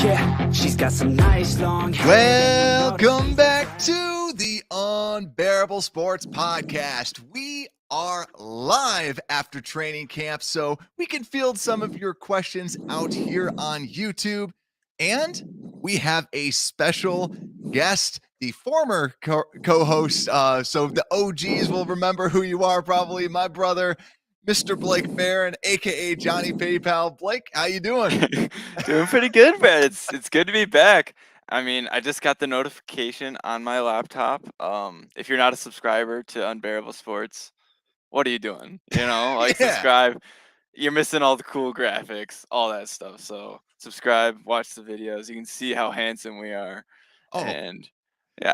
Yeah, she's got some nice long hair. Welcome back to the Unbearable Sports Podcast. We are live after training camp, so we can field some of your questions out here on YouTube. And we have a special guest, the former co-host. So the OGs will remember who you are, probably my brother, Mr. Blake Barron, aka Johnny PayPal. Blake, how you doing? Doing pretty good, man. It's good to be back. I mean, I just got the notification on my laptop. If you're not a subscriber to Unbearable Sports, what are you doing? Yeah. Subscribe. You're missing all the cool graphics, all that stuff. So subscribe, watch the videos. You can see how handsome we are. Oh, And yeah,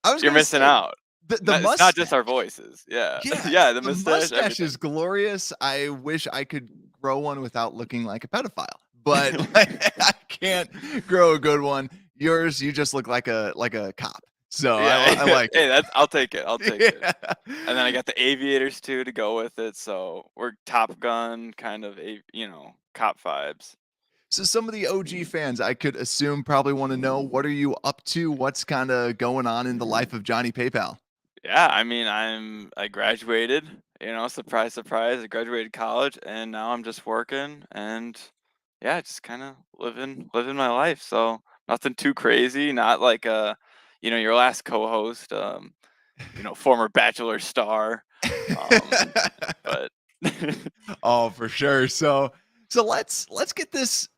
I was you're gonna missing say, out. the It's mustache. not just our voices. Yeah. Yeah, The the mustache, mustache everything. is glorious. I wish I could grow one without looking like a pedophile, but I can't grow a good one. Yours, you just look like a cop. So I like Hey, it. I'll take it. I'll take it. Yeah. And then I got the aviators too to go with it. So we're Top Gun kind of cop vibes. So some of the OG fans, I could assume, probably want to know, what are you up to? What's kind of going on in the life of Johnny PayPal? Yeah, I mean, I graduated, surprise, surprise. I graduated college and now I'm just working and yeah, just kind of living my life. So nothing too crazy, not like your last co-host, former Bachelor star. But Oh, for sure. So let's get this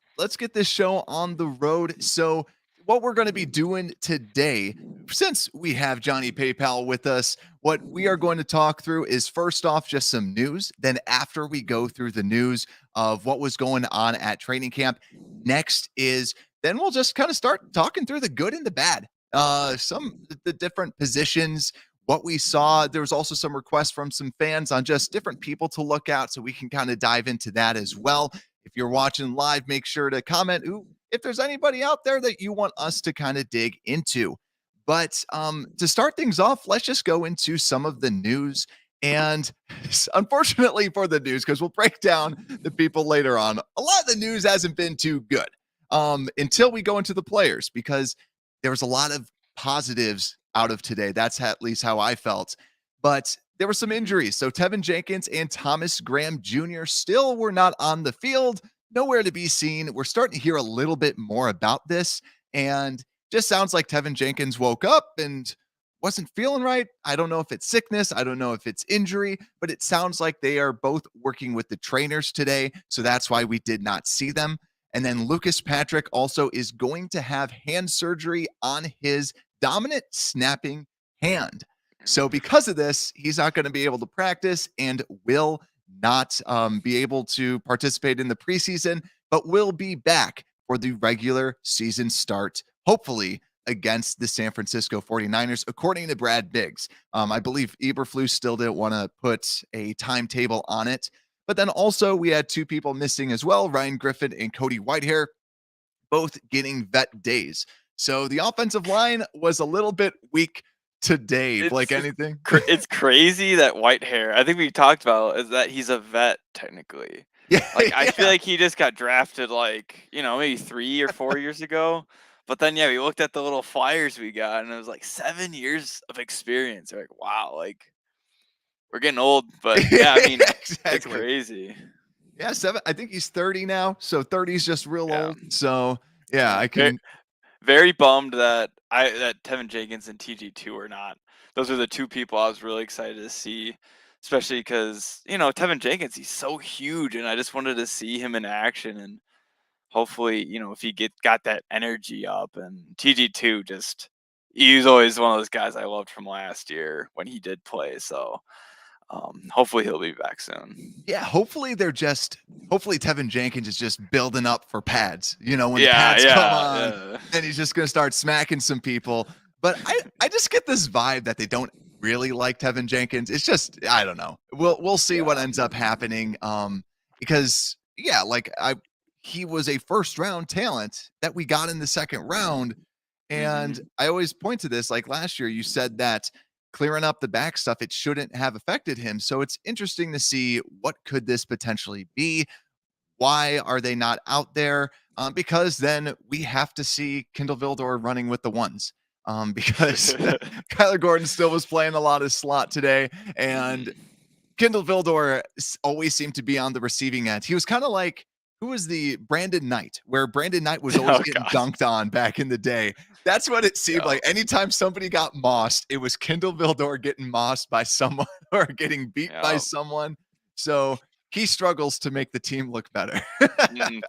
show on the road. So what we're going to be doing today, since we have Johnny PayPal with us, what we are going to talk through is, first off, just some news. Then after we go through the news of what was going on at training camp, next is then we'll just kind of start talking through the good and the bad. Some the different positions, what we saw. There was also some requests from some fans on just different people to look out, so we can kind of dive into that as well. If you're watching live, make sure to comment if there's anybody out there that you want us to kind of dig into. But to start things off, let's just go into some of the news. And unfortunately for the news, because we'll break down the people later on, a lot of the news hasn't been too good until we go into the players, because there was a lot of positives out of today. That's at least how I felt. But there were some injuries. So Teven Jenkins and Thomas Graham Jr. still were not on the field, nowhere to be seen. We're starting to hear a little bit more about this, and just sounds like Teven Jenkins woke up and wasn't feeling right. I don't know if it's sickness. I don't know if it's injury, but it sounds like they are both working with the trainers today. So that's why we did not see them. And then Lucas Patrick also is going to have hand surgery on his dominant snapping hand. So because of this, he's not going to be able to practice and will not be able to participate in the preseason, but will be back for the regular season start, hopefully against the San Francisco 49ers, according to Brad Biggs. I believe Eberflus still didn't want to put a timetable on it. But then also we had two people missing as well, Ryan Griffin and Cody Whitehair, both getting vet days. So the offensive line was a little bit weak today. Blake, anything? It's crazy that Whitehair, I think we talked about, is that he's a vet technically. Yeah, I feel like he just got drafted maybe 3 or 4 years ago. But then we looked at the little flyers we got and it was like 7 years of experience. We're like, wow, we're getting old, but yeah, I mean, exactly. It's crazy. Yeah, 7. I think he's 30 now, so 30 is just real old. So yeah, I can. Very bummed that Teven Jenkins and TG2 are not. Those are the two people I was really excited to see, especially because Teven Jenkins, he's so huge, and I just wanted to see him in action, and hopefully if he got that energy up. And TG2 he's always one of those guys I loved from last year when he did play. So hopefully he'll be back soon. Yeah, hopefully Teven Jenkins is just building up for pads. When the pads come on, and he's just going to start smacking some people. But I just get this vibe that they don't really like Teven Jenkins. It's just, I don't know. We'll see what ends up happening. Because he was a first round talent that we got in the second round. And I always point to this, like last year, you said that clearing up the back stuff, it shouldn't have affected him. So it's interesting to see what could this potentially be. Why are they not out there? because then we have to see Kindle Vildor running with the ones. Because Kyler Gordon still was playing a lot of slot today, and Mhm. Kindle Vildor always seemed to be on the receiving end. He was kind of like, who was the Brandon Knight, where Brandon Knight was always Oh getting god. dunked on back in the day. That's what it seemed Yeah. like. Anytime somebody got mossed, it was Kindle Vildor getting mossed by someone or getting beat by Yeah. someone. So he struggles to make the team look better.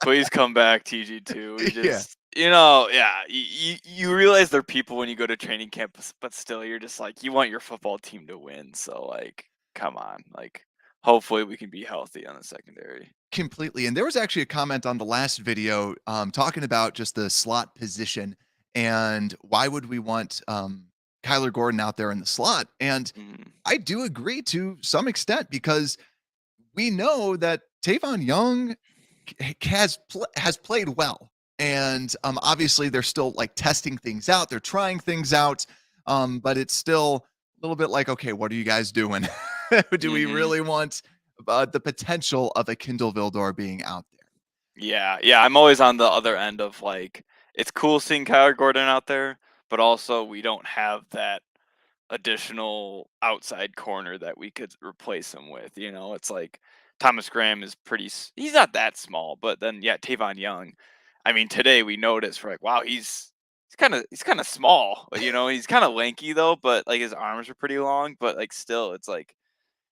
Please come back, TG2. We Yeah. just, yeah, you realize they're people when you go to training camp, but still, you're just like, you want your football team to win. So, like, come on. Like, hopefully we can be healthy on the secondary. Completely. And there was actually a comment on the last video talking about just the slot position and why would we want Kyler Gordon out there in the slot. And Mhm. I do agree to some extent because we know that Tavon Young has played well. And obviously they're still like testing things out. They're trying things out. But it's still a little bit like, okay, what are you guys doing? Do we Mhm. really want the potential of a Kindle Vildor being out there? Yeah, yeah, I'm always on the other end of like, it's cool seeing Kyler Gordon out there, but also we don't have that additional outside corner that we could replace him with. It's like Thomas Graham is he's not that small, but then yeah, Tavon Young. I mean, today we noticed we're like, wow, he's kind of small. He's kind of lanky though, but like his arms are pretty long. But like still, it's like,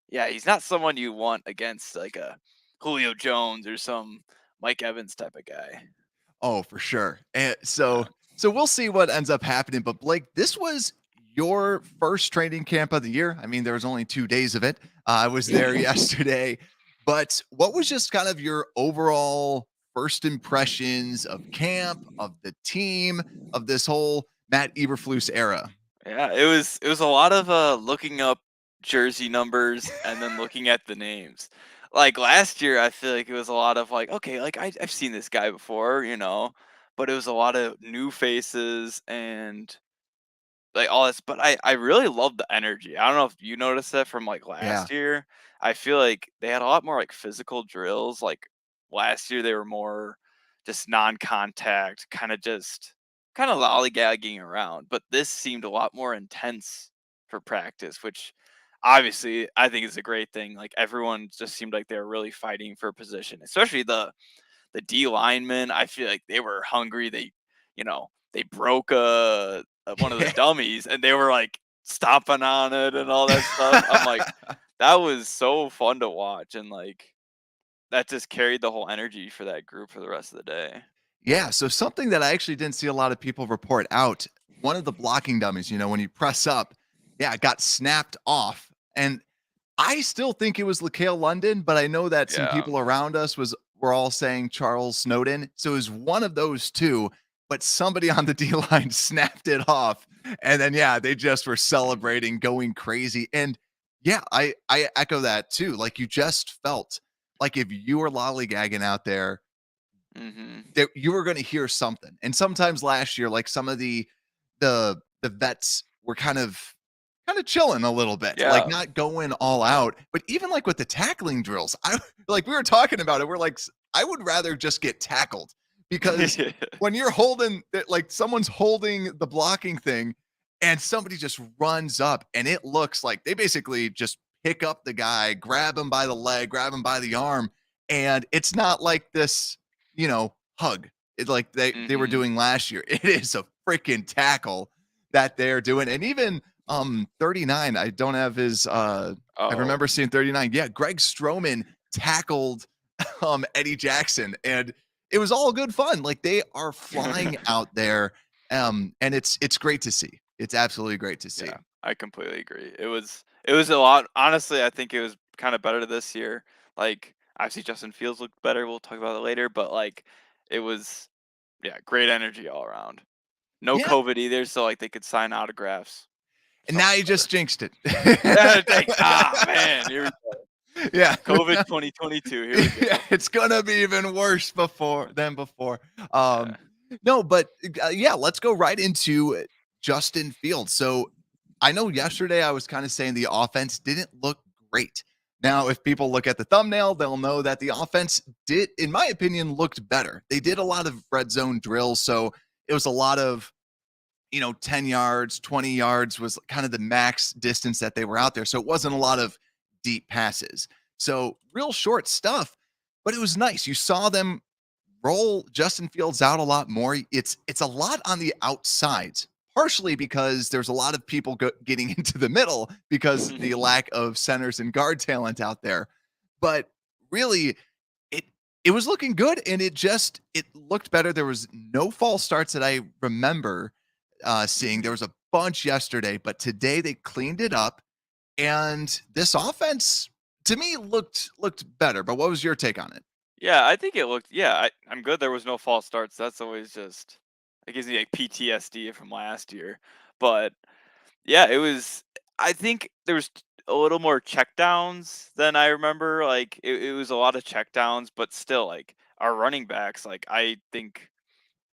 yeah, he's not someone you want against like a Julio Jones or some Mike Evans type of guy. Oh, for sure. And Yeah. so we'll see what ends up happening. But Blake, this was your first training camp of the year. I mean, there was only 2 days of it. I was there yesterday. But what was just kind of your overall first impressions of camp, of the team, of this whole Matt Eberflus era? Yeah, it was a lot of looking up jersey numbers and then looking at the names. Like last year, I feel like it was a lot of like, okay, like I've seen this guy before, but it was a lot of new faces and like all this. But I really love the energy. I don't know if you noticed that from like Yeah. last year. I feel like they had a lot more like physical drills. Like last year, they were more just non-contact, kind of lollygagging around. But this seemed a lot more intense for practice, which obviously I think is a great thing. Like everyone just seemed like they were really fighting for position, especially the D linemen. I feel like they were hungry. They broke one of the dummies and they were like stomping on it and all that stuff. I'm like, that was so fun to watch, and like that just carried the whole energy for that group for the rest of the day. Yeah, so something that I actually didn't see a lot of people report out, one of the blocking dummies, when you press up, yeah, it got snapped off. And I still think it was LaCale London, but I know that some Yeah. people around us were all saying Charles Snowden. So it was one of those two, but somebody on the D line snapped it off. And then yeah, they just were celebrating, going crazy. And yeah, I echo that too. Like you just felt like if you were lollygagging out there, Hmm. that you were going to hear something. And sometimes last year, like some of the vets were kind of chilling a little bit, like Yeah. not going all out. But even like with the tackling drills, I like we were talking about it. We're like, I would rather just get tackled because when you're holding that, like someone's holding the blocking thing and somebody just runs up and it looks like they basically just pick up the guy, grab him by the leg, grab him by the arm. And it's not like this, hug. It's like they were Hmm. doing last year. It is a freaking tackle that they're doing. And even 39, I don't have his I Oh. remember seeing 39. Yeah, Greg Stroman tackled Eddie Jackson and it was all good fun. Like they are flying out there and it's great to see. It's absolutely great to see. Yeah, I completely agree. It was a lot. Honestly, I think it was kind of better this year. Like obviously Justin Fields looked better. We'll talk about it later, but like it was, yeah, great energy all around. No Yeah, COVID either, so like they could sign autographs. and So now much you just better. jinxed it. Man, here we go. Yeah. COVID 2022. Here we Yeah, go. it's gonna be even worse than before. Yeah. No, but yeah, let's go right into Justin Fields. So I know yesterday I was kind of saying the offense didn't look great. Now, if people look at the thumbnail, they'll know that the offense did, in my opinion, looked better. They did a lot of red zone drills. So it was a lot of, 10 yards, 20 yards was kind of the max distance that they were out there. So it wasn't a lot of deep passes. So real short stuff, but it was nice. You saw them roll Justin Fields out a lot more. It's a lot on the outsides, partially because there's a lot of people getting into the middle because the lack of centers and guard talent out there. But really, it it was looking good, and it looked better. There was no false starts that I remember seeing. There was a bunch yesterday, but today they cleaned it up, and this offense to me looked better. But what was your take on it? Yeah, I think it looked. Yeah, I'm good. There was no false starts. That's always just it gives me like PTSD from last year. But yeah, it was. I think there was a little more checkdowns than I remember. Like it was a lot of checkdowns, but still, like our running backs. Like I think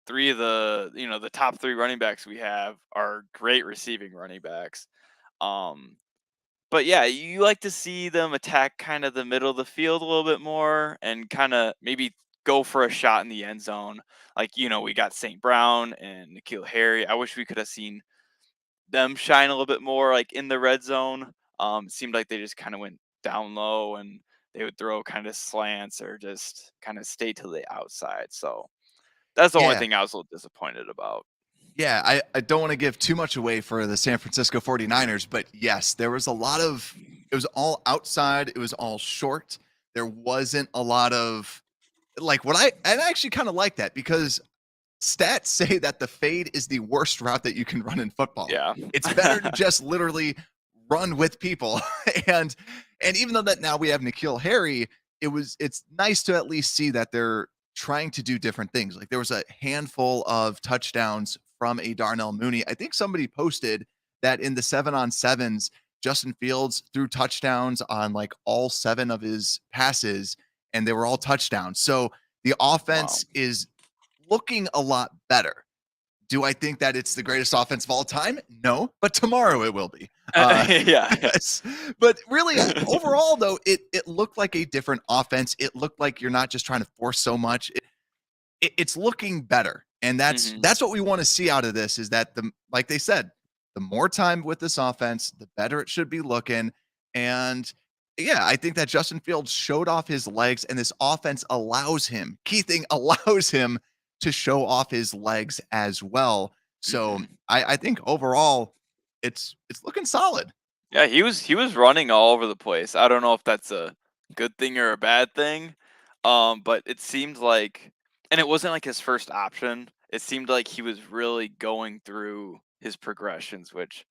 three of the top three running backs we have are great receiving running backs. Um, but yeah, you like to see them attack kind of the middle of the field a little bit more and kind of maybe go for a shot in the end zone. Like, we got St. Brown and Nikhil Harry. I wish we could have seen them shine a little bit more like in the red zone. It seemed like they just kind of went down low and they would throw kind of slants or just kind of stay to the outside. So that's the only Yeah. thing I was a little disappointed about. Yeah, I don't want to give too much away for the San Francisco 49ers, but yes, there was a lot of it was all outside, it was all short. There wasn't a lot of like what I actually kind of like that because stats say that the fade is the worst route that you can run in football. Yeah. It's better to just literally run with people. and and even though that now we have Nikhil Harry, it's nice to at least see that they're trying to do different things. Like there was a handful of touchdowns from a Darnell Mooney. I think somebody posted that in the 7-on-7s, Justin Fields threw touchdowns on like all 7 of his passes and they were all touchdowns. So the Wow. offense is looking a lot better. Do I think that it's the greatest offense of all time? No, but tomorrow it will be. Yeah. But really, overall, though, it looked like a different offense. It looked like you're not just trying to force so much. It's looking better, and that's Hmm. that's what we want to see out of this. Is that like they said, the more time with this offense, the better it should be looking. And yeah, I think that Justin Fields showed off his legs, and this offense allows him, key thing, allows him to show off his legs as well. So Hmm. I think overall, it's looking solid. Yeah, he was running all over the place. I don't know if that's a good thing or a bad thing. But it seemed like and it wasn't like his first option. It seemed like he was really going through his progressions, which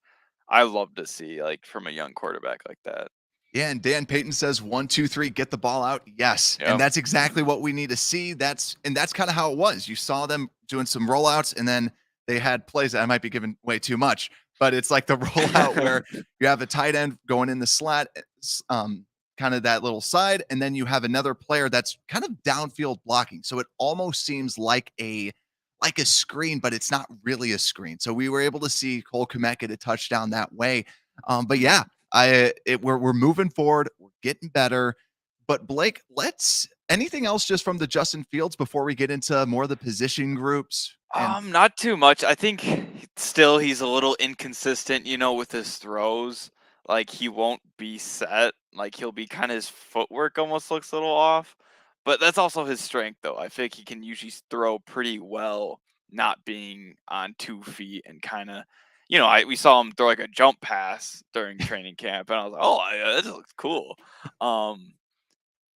I love to see, like from a young quarterback like that. Yeah, and Dan Payton says 1, 2, 3, get the ball out. Yes. And Yeah. that's exactly what we need to see. That's kind of how it was. You saw them doing some rollouts and then they had plays that I might be giving way too much, but it's like the rollout where you have a tight end going in the slat, kind of that little side, and then you have another player that's kind of downfield blocking. So it almost seems like a screen, but it's not really a screen. So we were able to see Cole Kmet get a touchdown that way. But yeah, we're moving forward, we're getting better. But Blake, let's anything else just from the Justin Fields before we get into more of the position groups and Not too much. I think still he's a little inconsistent, with his throws. Like he won't be set. Like he'll be kind of his footwork almost looks a little off. But that's also his strength though. I think he can usually throw pretty well not being on 2 feet and kind of we saw him throw like a jump pass during training camp and I was like, "Oh, yeah, that looks cool." Um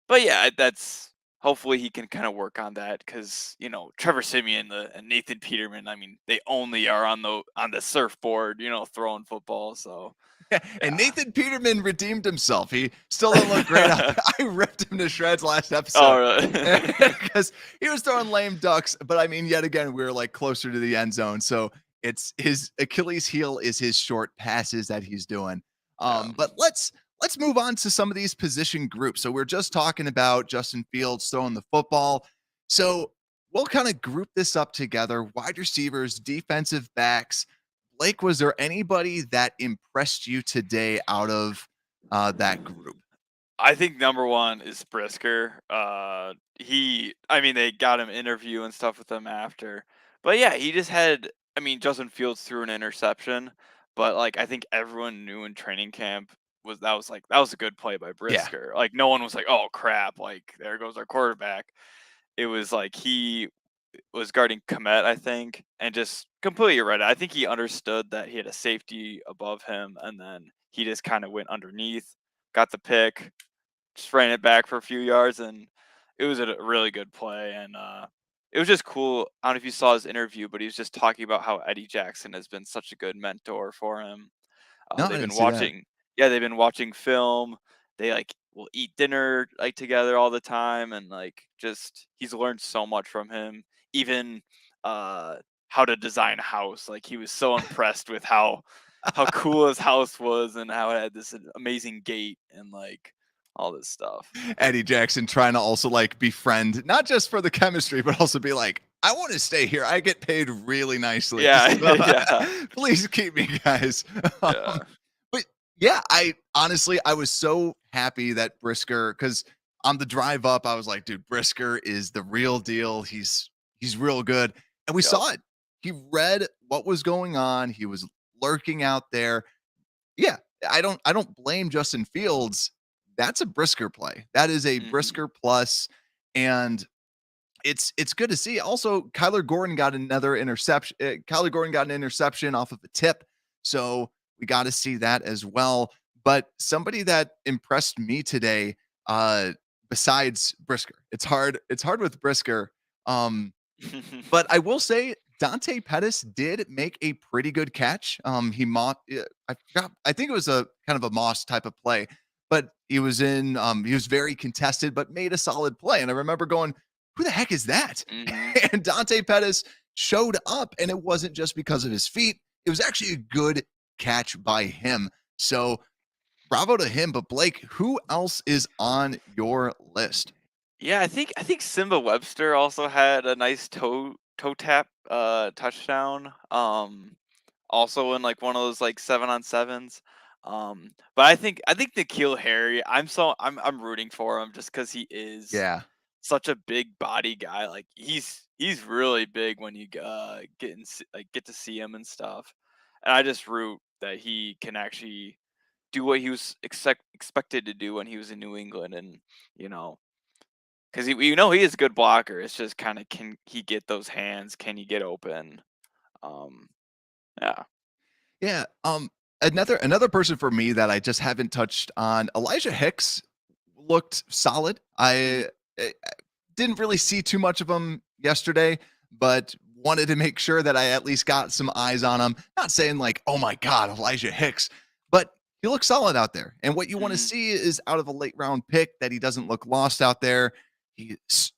but yeah, that's hopefully he can kind of work on that because Trevor Simeon and Nathan Peterman. I mean, they only are on the surfboard, throwing football. So and yeah. Nathan Peterman redeemed himself. He still didn't look great. I ripped him to shreds last Oh, episode really? because he was throwing lame ducks. But I mean, yet again, we were like closer to the end zone. So it's his Achilles heel is his short passes that he's doing. Yeah. But let's move on to some of these position groups. So we're just talking about Justin Fields throwing the football. So we'll kind of group this up together: wide receivers, defensive backs. Blake, was there anybody that impressed you today out of that group? I think number one is Brisker. I mean, they got him interview and stuff with him after, but yeah, he just had. I mean, Justin Fields threw an interception, but like I think everyone knew in training camp that was a good play by Yeah. Brisker. Like no one was like, oh crap, like there goes our quarterback. It was like he was guarding Komet, I think, and just completely read it. I think he understood that he had a safety above him, and then he just kind of went underneath, got the pick, just ran it back for a few yards, and it was a really good play. And it was just cool. I don't know if you saw his interview, but he was just talking about how Eddie Jackson has been such a good mentor for him. No, I They've didn't been see that. watching, yeah, they've been watching film. They like will eat dinner like together all the time, and like just he's learned so much from him. Even uh, how to design a house. Like he was so impressed with how cool his house was and how it had this amazing gate and like all this stuff. Eddie Jackson trying to also like befriend, not just for the chemistry, but also be like, I want to stay here. I get paid really nicely. Yeah, So, yeah, please keep me, guys. yeah. But yeah, I honestly, I was so happy that Brisker, because on the drive up, I was like, dude, Brisker is the real deal. He's real good. And we Yep. saw it. He read what was going on. He was lurking out there. Yeah, I don't blame Justin Fields. That's a Brisker play. That is a Hmm. Brisker plus, and it's good to see. Also, Kyler Gordon got another interception. Kyler Gordon got an interception off of a tip, so we got to see that as well. But somebody that impressed me today, besides Brisker, it's hard with Brisker. But I will say Dante Pettis did make a pretty good catch. I forgot. I think it was a kind of a Moss type of play, but he was very contested, but made a solid play. And I remember going, "Who the heck is that?" Hmm. And Dante Pettis showed up, and it wasn't just because of his feet. It was actually a good catch by him. So bravo to him. But Blake, who else is on your list? Yeah, I think Simba Webster also had a nice toe tap touchdown. Also in like one of those like 7-on-7s. But I think N'Keal Harry, I'm rooting for him just because he is Yeah. such a big body guy. Like he's really big when you get to see him and stuff. And I just root that he can actually do what he was expected to do when he was in New England, and you know, because he is a good blocker. It's just kind of, can he get those hands? Can he get open? Um, yeah. Yeah. Another person for me that I just haven't touched on, Elijah Hicks looked solid. I didn't really see too much of him yesterday, but wanted to make sure that I at least got some eyes on him. Not saying like, oh my God, Elijah Hicks, but he looks solid out there. And what you want to Mm-hmm. see is out of a late round pick that he doesn't look lost out there.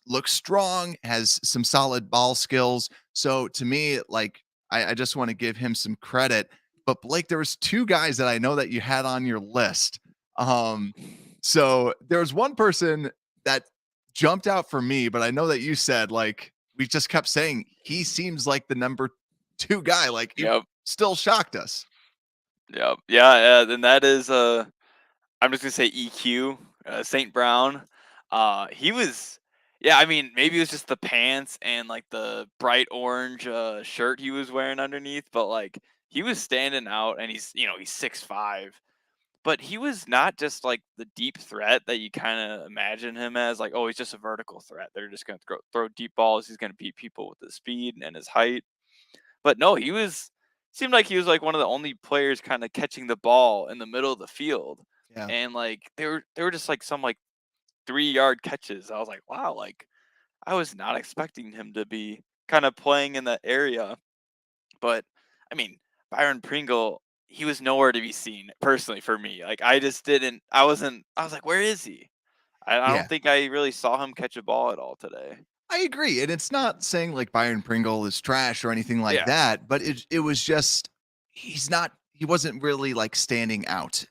Looks strong, has some solid ball skills. So to me, like, I just want to give him some credit. But Blake, there was two guys that I know that you had on your list. Um, so there was one person that jumped out for me, but I know that you said, like, we just kept saying he seems like the number two guy. Like, he Yep. still shocked us. Yep. Yeah. Yeah. Then that is I'm just gonna say EQ, Saint Brown. He was. Yeah, I mean, maybe it was just the pants and like the bright orange shirt he was wearing underneath, but like he was standing out, and he's 6'5". But he was not just like the deep threat that you kind of imagine him as. Like, oh, he's just a vertical threat. They're just going to throw deep balls. He's going to beat people with his speed and his height. But no, seemed like he was like one of the only players kind of catching the ball in the middle of the field. Yeah. And like they were just like some like 3-yard catches. I was like, wow, like I was not expecting him to be kind of playing in that area. But I mean, Byron Pringle, he was nowhere to be seen personally for me. Like I just didn't. I was like, where is he? I don't Yeah. think I really saw him catch a ball at all today. I agree. And it's not saying like Byron Pringle is trash or anything like Yeah. that, but it was just he wasn't really like standing out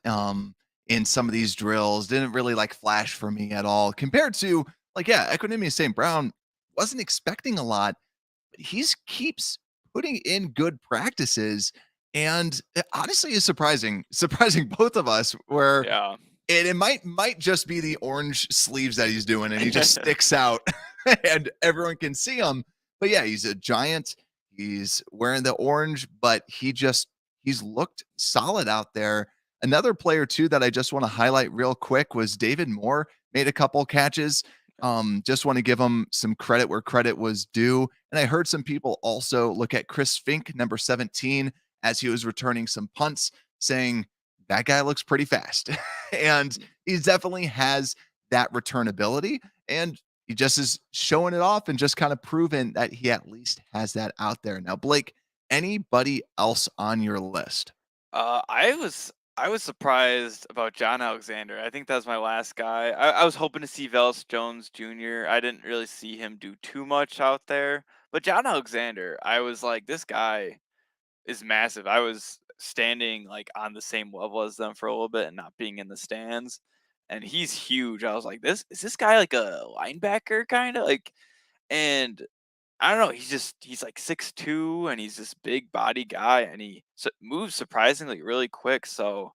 in some of these drills. Didn't really like flash for me at all compared to like, yeah, Equinemius St. Brown wasn't expecting a lot, but he's keeps putting in good practices, and it honestly is surprising both of us where Yeah. And it might just be the orange sleeves that he's doing, and he just sticks out and everyone can see him. But yeah, he's a giant. He's wearing the orange, but he's looked solid out there. Another player too that I just want to highlight real quick was David Moore, made a couple catches. Just want to give him some credit where credit was due. And I heard some people also look at Chris Fink, number 17, as he was returning some punts, saying that guy looks pretty fast. And he definitely has that return ability. And he just is showing it off and just kind of proving that he at least has that out there. Now, Blake, anybody else on your list? I was surprised about John Alexander. I think that was my last guy. I was hoping to see Velus Jones Jr. I didn't really see him do too much out there. But John Alexander, I was like, this guy is massive. I was standing like on the same level as them for a little bit and not being in the stands. And he's huge. I was like, this guy like a linebacker kind of like, and I don't know. He's like 6'2", and he's this big body guy, and he moves surprisingly really quick. So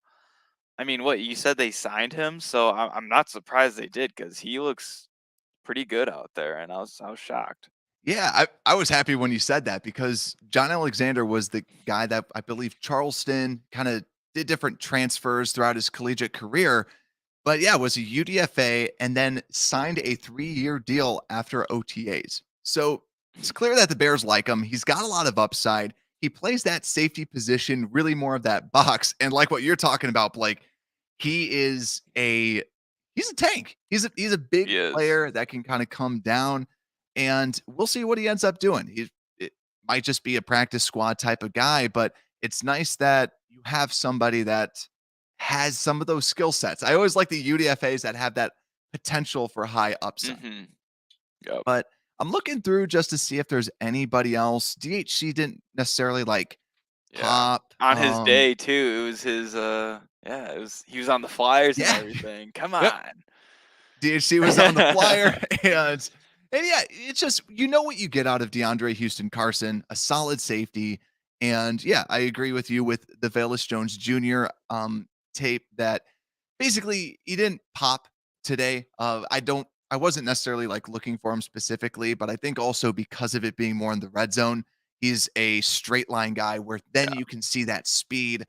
I mean, what you said they signed him, so I'm not surprised they did because he looks pretty good out there, and I was shocked. Yeah, I was happy when you said that because John Alexander was the guy that I believe Charleston kind of did different transfers throughout his collegiate career. But yeah, was a UDFA and then signed a 3-year deal after OTAs. So it's clear that the Bears like him. He's got a lot of upside. He plays that safety position, really more of that box. And like what you're talking about, Blake, he is he's a tank. He's a big He is. player that can kind of come down, and we'll see what he ends up doing. It might just be a practice squad type of guy, but it's nice that you have somebody that has some of those skill sets. I always like the UDFAs that have that potential for high upside. Mm-hmm. Yep. But I'm looking through just to see if there's anybody else. DHC didn't necessarily like Yeah. pop. On his day too, it was his yeah, it was he was on the flyers and Yeah. everything. Come Yep. on. DHC was on the flyer, and yeah, it's just you know what you get out of DeAndre Houston Carson, a solid safety. And yeah, I agree with you with the Velus Jones Jr. Tape that basically he didn't pop today. I wasn't necessarily like looking for him specifically, but I think also because of it being more in the red zone, he's a straight line guy where then Yeah. you can see that speed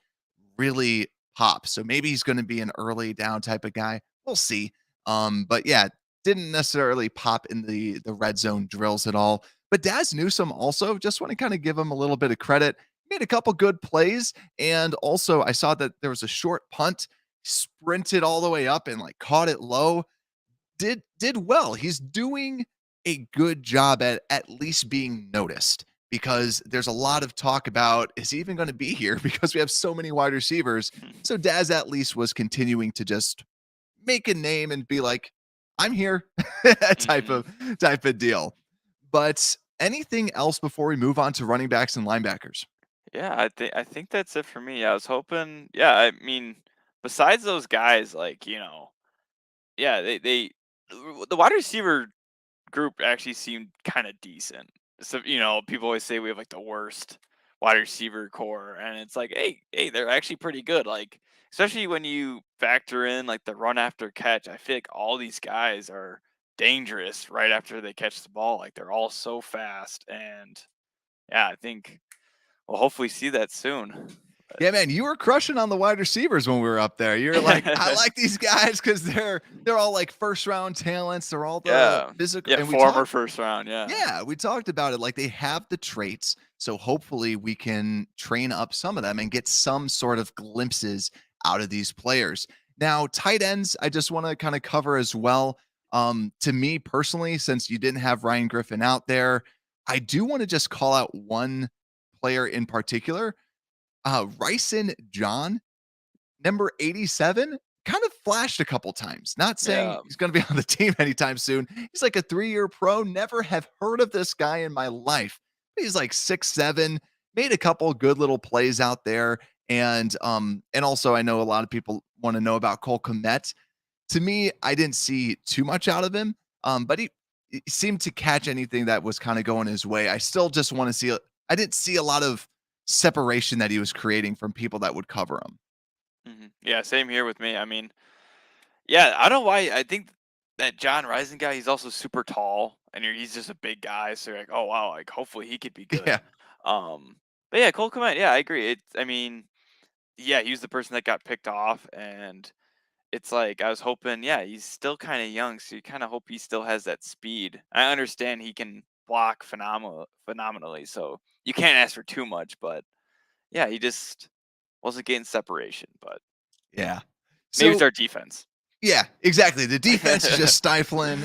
really pop. So maybe he's going to be an early down type of guy. We'll see. But yeah, didn't necessarily pop in the red zone drills at all. But Daz Newsome also just want to kind of give him a little bit of credit. Made a couple good plays, and also I saw that there was a short punt, sprinted all the way up and like caught it low. Did well. He's doing a good job at least being noticed because there's a lot of talk about is he even going to be here because we have so many wide receivers. So Daz at least was continuing to just make a name and be like, I'm here type Mhm. of deal. But anything else before we move on to running backs and linebackers? Yeah, I think that's it for me. I was hoping, yeah, I mean, besides those guys, like, yeah, they the wide receiver group actually seemed kind of decent. So, people always say we have like the worst wide receiver core, and it's like, hey, they're actually pretty good. Like, especially when you factor in like the run after catch, I feel like all these guys are dangerous right after they catch the ball. Like they're all so fast, and yeah, I think we'll hopefully see that soon. Yeah, man, you were crushing on the wide receivers when we were up there. You're like, I But like these guys because they're all like first round talents. They're all the yeah, physical, yeah, and we former talked. first round, yeah. Yeah, we talked about it. Like they have the traits, so hopefully we can train up some of them and get some sort of glimpses out of these players. Now, tight ends, I just want to kind of cover as well. To me personally, since you didn't have Ryan Griffin out there, I do want to just call out one player in particular. Ryson John, number 87, kind of flashed a couple times. Not saying Yeah. he's going to be on the team anytime soon. He's like a 3-year pro. Never have heard of this guy in my life. He's like 6'7", made a couple good little plays out there. And also I know a lot of people want to know about Cole Kmet. To me, I didn't see too much out of him. But he seemed to catch anything that was kind of going his way. I still just want to see I didn't see a lot of separation that he was creating from people that would cover him. Yeah, same here with me. I mean, Yeah, I don't know why. I think that John Rising guy, he's also super tall, and he's just a big guy. So you're like, oh wow, like hopefully he could be good. Yeah. But yeah, Cole Kmet, yeah, I agree. I mean, yeah, he was the person that got picked off, and it's like I was hoping, yeah, he's still kind of young, so you kind of hope he still has that speed. I understand he can block phenomenally, so you can't ask for too much. But yeah, he just wasn't getting separation. But Yeah. maybe it's So our defense. yeah, exactly. The defense is just stifling.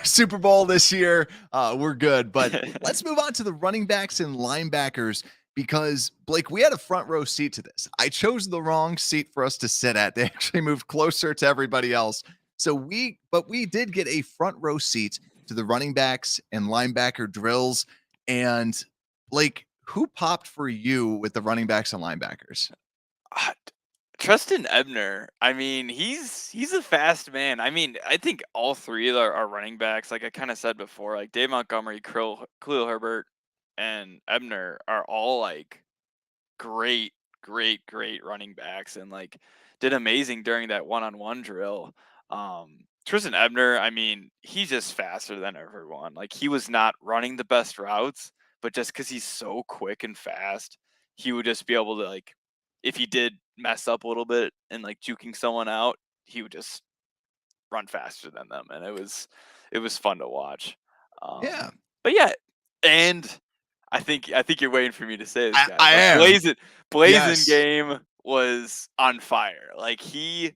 Super Bowl this year, we're good. But let's move on to the running backs and linebackers because, Blake, we had a front row seat to this. I chose the wrong seat for us to sit at. They actually moved closer to everybody else. But we did get a front row seat to the running backs and linebacker drills. And, Blake, who popped for you with the running backs and linebackers? Ah, Tristan Ebner, I mean, he's a fast man. I mean, I think all three of our running backs, like I kind of said before, like Dave Montgomery, Khalil Herbert, and Ebner are all like great, great running backs and like did amazing during that one-on-one drill. Tristan Ebner, I mean, he's just faster than everyone. Like he was not running the best routes, but just because he's so quick and fast, he would just be able to like, if he did mess up a little bit and like juking someone out, he would just run faster than them, and it was fun to watch. Yeah, But yeah, and I think you're waiting for me to say this guy, I but am. Blazing Yes. Game was on fire. Like he's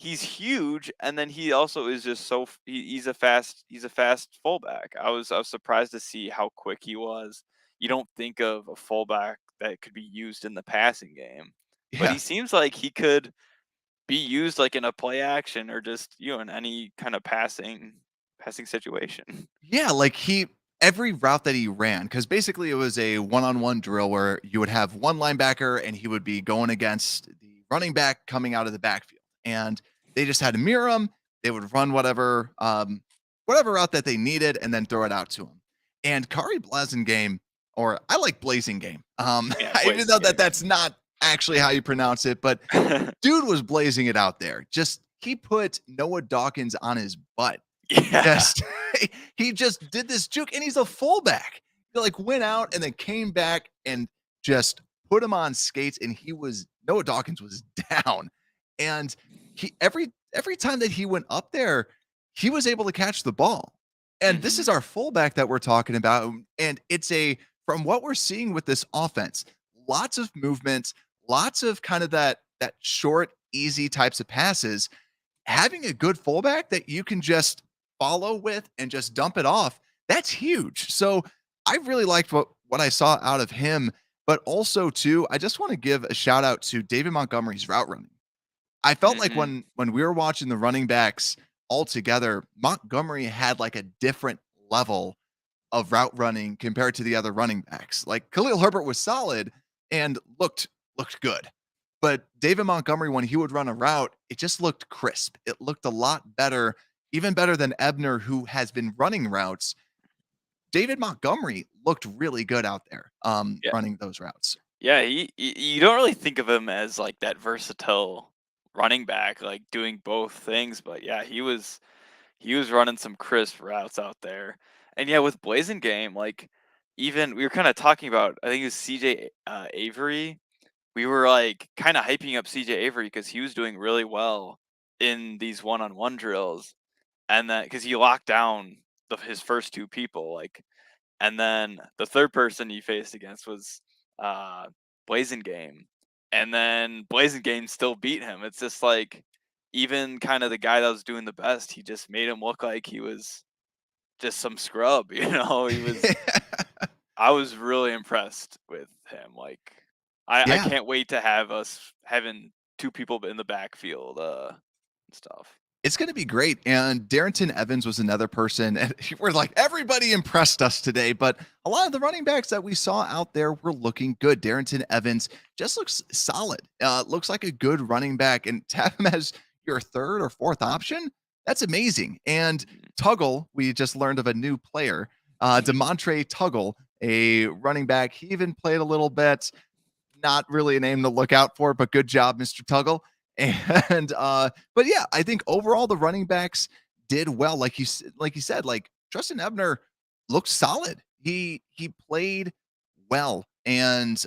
huge, and then he also is just he's a fast fullback. I was surprised to see how quick he was. You don't think of a fullback that could be used in the passing game, but Yeah. he seems like he could be used like in a play action or just in any kind of passing situation. Yeah, like every route that he ran, because basically it was a one-on-one drill where you would have one linebacker and he would be going against the running back coming out of the backfield. And they just had to mirror him. They would run whatever route that they needed and then throw it out to him. And Kari Blazingame, or I like Blazing Game. Yeah, Even Blazing though Game. that's not actually how you pronounce it, but dude was blazing it out there. Just he put Noah Dawkins on his butt. Yeah. Just he just did this juke, and he's a fullback. He like went out and then came back and just put him on skates, and Noah Dawkins was down. And he every time that he went up there, he was able to catch the ball. And this Mhm. is our fullback that we're talking about. And it's from what we're seeing with this offense, lots of movement, lots of kind of that short, easy types of passes. Having a good fullback that you can just follow with and just dump it off, that's huge. So I really liked what I saw out of him, but also too, I just want to give a shout out to David Montgomery's route running. I felt like Mhm. when we were watching the running backs all together, Montgomery had like a different level of route running compared to the other running backs. Like Khalil Herbert was solid and looked good. But David Montgomery, when he would run a route, it just looked crisp. It looked a lot better, even better than Ebner, who has been running routes. David Montgomery looked really good out there, Yeah. running those routes. Yeah, you don't really think of him as like that versatile running back, like doing both things, but yeah, he was running some crisp routes out there. And yeah, with Blazing Game, like even we were kind of talking about, I think it was CJ Avery. We were like kind of hyping up CJ Avery because he was doing really well in these one-on-one drills, and then because he locked down his first two people, like, and then the third person he faced against was uh Blazing Game, and then Blazing Game still beat him. It's just like even kind of the guy that was doing the best, he just made him look like he was just some scrub. He was. I was really impressed with him. Like, I Yeah. can't wait to have us having two people in the backfield and stuff. It's going to be great. And Darrington Evans was another person. And we're like, everybody impressed us today. But a lot of the running backs that we saw out there were looking good. Darrington Evans just looks solid. Looks like a good running back. And to have him as your third or fourth option, that's amazing. And Tuggle, we just learned of a new player, Demontre Tuggle, a running back. He even played a little bit. Not really a name to look out for, but good job, Mr. Tuggle. And but yeah, I think overall the running backs did well. Like you said, like Justin Ebner looked solid. He played well and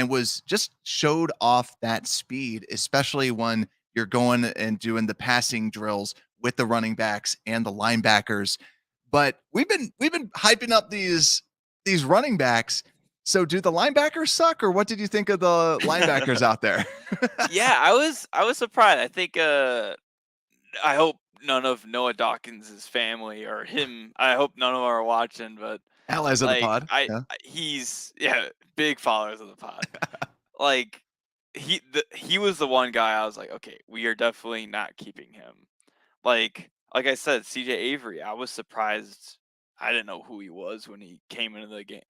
was just showed off that speed, especially when you're going and doing the passing drills with the running backs and the linebackers. But we've been hyping up these running backs. So do the linebackers suck, or what did you think of the linebackers out there? Yeah, I was surprised. I think I hope none of Noah Dawkins' family or him. I hope none of them are watching, but Allies of the like pod. Yeah. he's big followers of the pod. Like he was the one guy I was like, okay, we are definitely not keeping him. Like I said, CJ Avery, I was surprised. I didn't know who he was when he came into the game.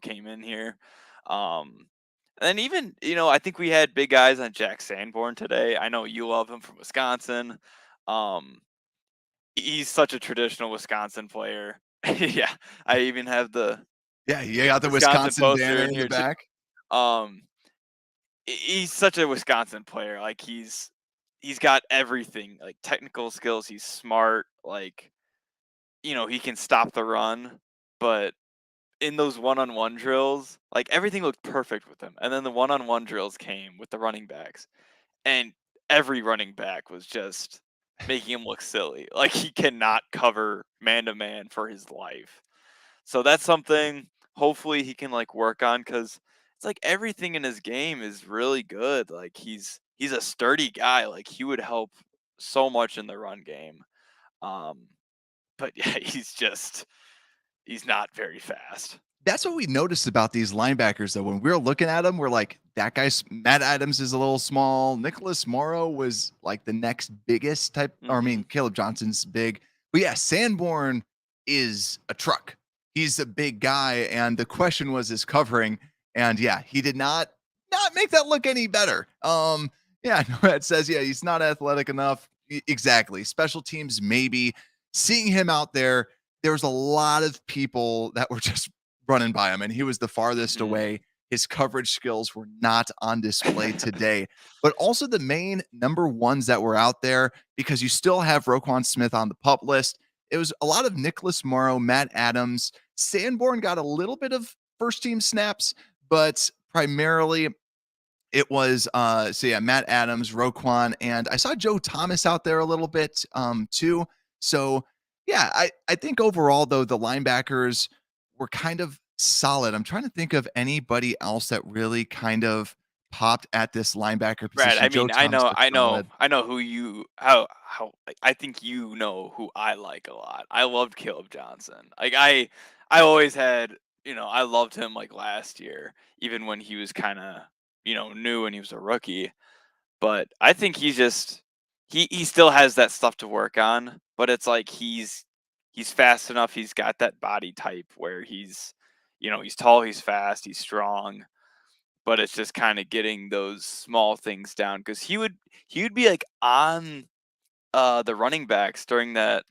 Came in here. Um, and then even I think we had big guys on Jack Sanborn today. I know you love him from Wisconsin. Um, he's such a traditional Wisconsin player. Yeah, I even have the Yeah, you got the Wisconsin Wisconsin poster banner in in the here too. back. Um, he's such a Wisconsin player. Like he's got everything, like technical skills. He's smart. Like he can stop the run, but in those one-on-one drills, like everything looked perfect with him. And then the one-on-one drills came with the running backs, and every running back was just making him look silly. Like he cannot cover man to man for his life. So that's something hopefully he can like work on, because it's like everything in his game is really good. Like he's a sturdy guy. Like he would help so much in the run game. Um, but yeah, he's not very fast. That's what we noticed about these linebackers, though. When we were looking at them, we're like, that guy's Matt Adams is a little small. Nicholas Morrow was like the next biggest type, or I mean, Hmm. Caleb Johnson's big. But yeah, Sanborn is a truck. He's a big guy, and the question was his covering. And yeah, he did not make that look any better. Yeah, Nomad says, yeah, he's not athletic enough. Exactly. Special teams, maybe. Seeing him out there was a lot of people that were just running by him, and he was the farthest Hmm. away. His coverage skills were not on display today, but also the main number ones that were out there, because you still have Roquan Smith on the pup list. It was a lot of Nicholas Morrow, Matt Adams. Sanborn got a little bit of first team snaps, but primarily it was so yeah, Matt Adams, Roquan, and I saw Joe Thomas out there a little bit too. So yeah, I think overall though the linebackers were kind of solid. I'm trying to think of anybody else that really kind of popped at this linebacker Brad, position. I Joe mean, I Thomas know, looked I know, solid. I know who you how like, I think you know who I like a lot. I loved Caleb Johnson. Like I always had, I loved him like last year, even when he was kind of new and he was a rookie. But I think he's just he still has that stuff to work on. But it's like he's fast enough. He's got that body type where he's tall, he's fast, he's strong, but it's just kind of getting those small things down, because he would be like on the running backs during that